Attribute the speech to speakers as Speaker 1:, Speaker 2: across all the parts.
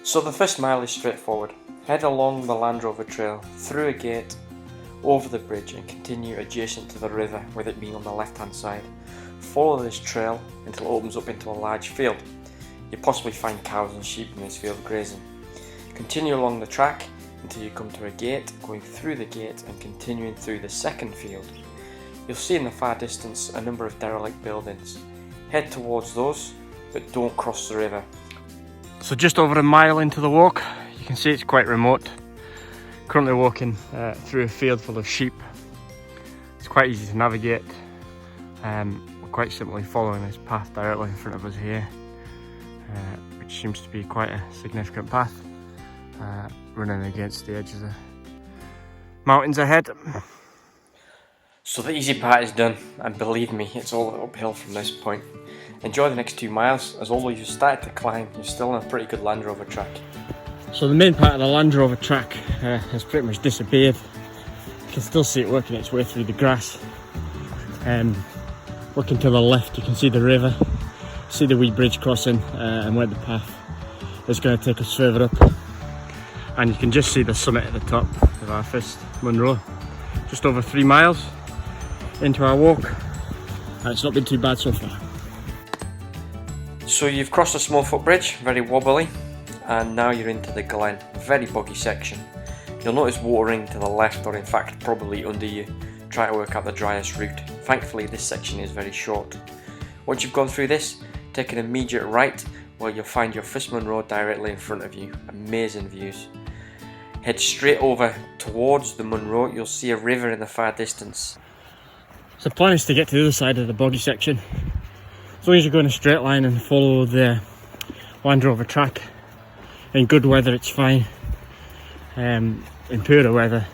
Speaker 1: So the first mile is straightforward. Head along the Land Rover trail, through a gate, over the bridge and continue adjacent to the river, with it being on the left hand side. Follow this trail until it opens up into a large field. You'll possibly find cows and sheep in this field grazing. Continue along the track until you come to a gate, going through the gate and continuing through the second field. You'll see in the far distance a number of derelict buildings. Head towards those, but don't cross the river. So just over a mile into the walk, you can see it's quite remote. Currently walking through a field full of sheep. It's quite easy to navigate. We're quite simply following this path directly in front of us here, which seems to be quite a significant path, running against the edge of the mountains ahead. So the easy part is done, and believe me, it's all uphill from this point. Enjoy the next 2 miles, as although you've started to climb, you're still on a pretty good Land Rover track. So the main part of the Land Rover track has pretty much disappeared. You can still see it working its way through the grass. Looking to the left, you can see the river, see the wee bridge crossing, and where the path is going to take us further up. And you can just see the summit at the top of our first Munro. Just over 3 miles into our walk, and it's not been too bad so far. So you've crossed a small footbridge, very wobbly, and now you're into the glen, very boggy section. You'll notice watering to the left, or in fact probably under you. Try to work out the driest route. Thankfully this section is very short. Once you've gone through this, take an immediate right where you'll find your first Munro directly in front of you. Amazing views. Head straight over towards the Munro, you'll see a river in the far distance. So the plan is to get to the other side of the boggy section. As long as you go in a straight line and follow the Land Rover track. In good weather it's fine. In poorer weather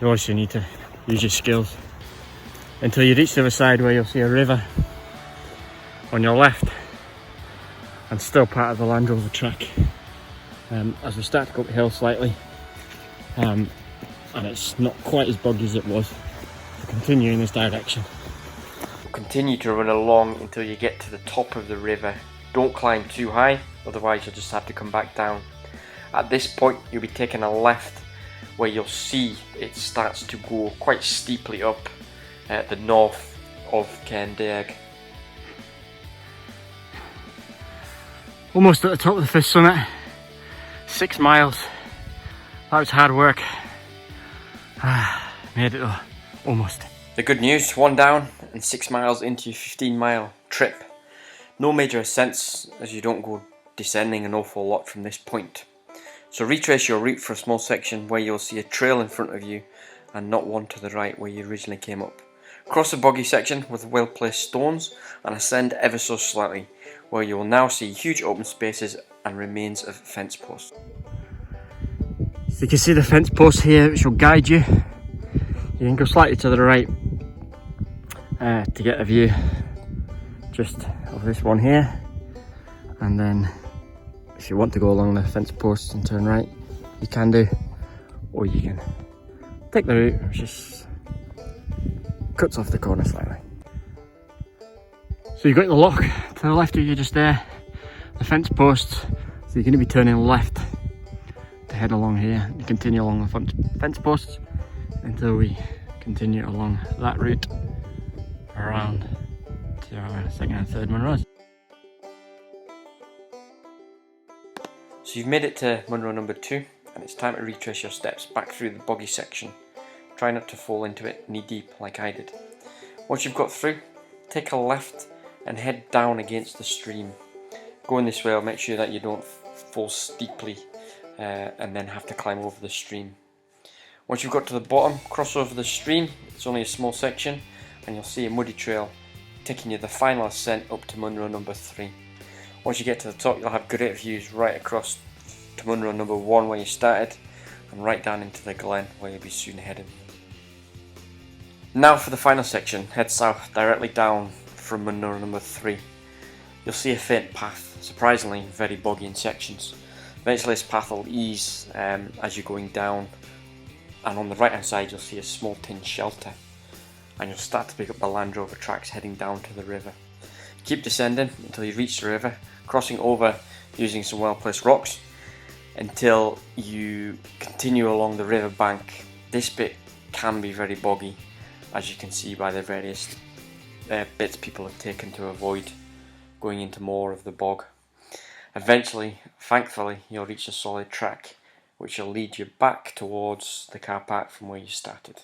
Speaker 1: you obviously need to use your skills. Until you reach the other side where you'll see a river on your left, and still part of the Land Rover track. As we start to go uphill slightly, and it's not quite as boggy as it was, we'll continue in this direction. Continue to run along until you get to the top of the river. Don't climb too high, otherwise you'll just have to come back down. At this point you'll be taking a left where you'll see it starts to go quite steeply up at the north of Cairndearg. Almost at the top of the first summit. 6 miles. That was hard work. Made it though, almost. The good news, 1 down and 6 miles into your 15-mile trip. No major ascents, as you don't go descending an awful lot from this point. So retrace your route for a small section where you'll see a trail in front of you and not one to the right where you originally came up. Cross a boggy section with well placed stones and ascend ever so slightly, where you will now see huge open spaces and remains of fence posts. So you can see the fence posts here which will guide you. You can go slightly to the right to get a view just of this one here, and then if you want to go along the fence posts and turn right, you can do, or you can take the route which just cuts off the corner slightly. So you've got the lock to the left of you just there, the fence posts, so you're going to be turning left to head along here and continue along the fence posts until we continue along that route around to our second and third Munros. So you've made it to Munro number 2, and it's time to retrace your steps back through the boggy section. Try not to fall into it knee deep like I did. Once you've got through, take a left and head down against the stream. Going this way will make sure that you don't fall steeply and then have to climb over the stream. Once you've got to the bottom, cross over the stream. It's only a small section and you'll see a muddy trail taking you the final ascent up to Munro number 3. Once you get to the top, you'll have great views right across to Munro number 1 where you started, and right down into the glen where you'll be soon heading. Now for the final section, head south directly down from Munro number 3. You'll see a faint path, surprisingly very boggy in sections. Eventually this path will ease as you're going down, and on the right hand side you'll see a small tin shelter, and you'll start to pick up the Land Rover tracks heading down to the river. Keep descending until you reach the river, crossing over using some well placed rocks until you continue along the river bank. This bit can be very boggy, as you can see by the various bits people have taken to avoid going into more of the bog. Eventually, thankfully, you'll reach a solid track which will lead you back towards the car park from where you started.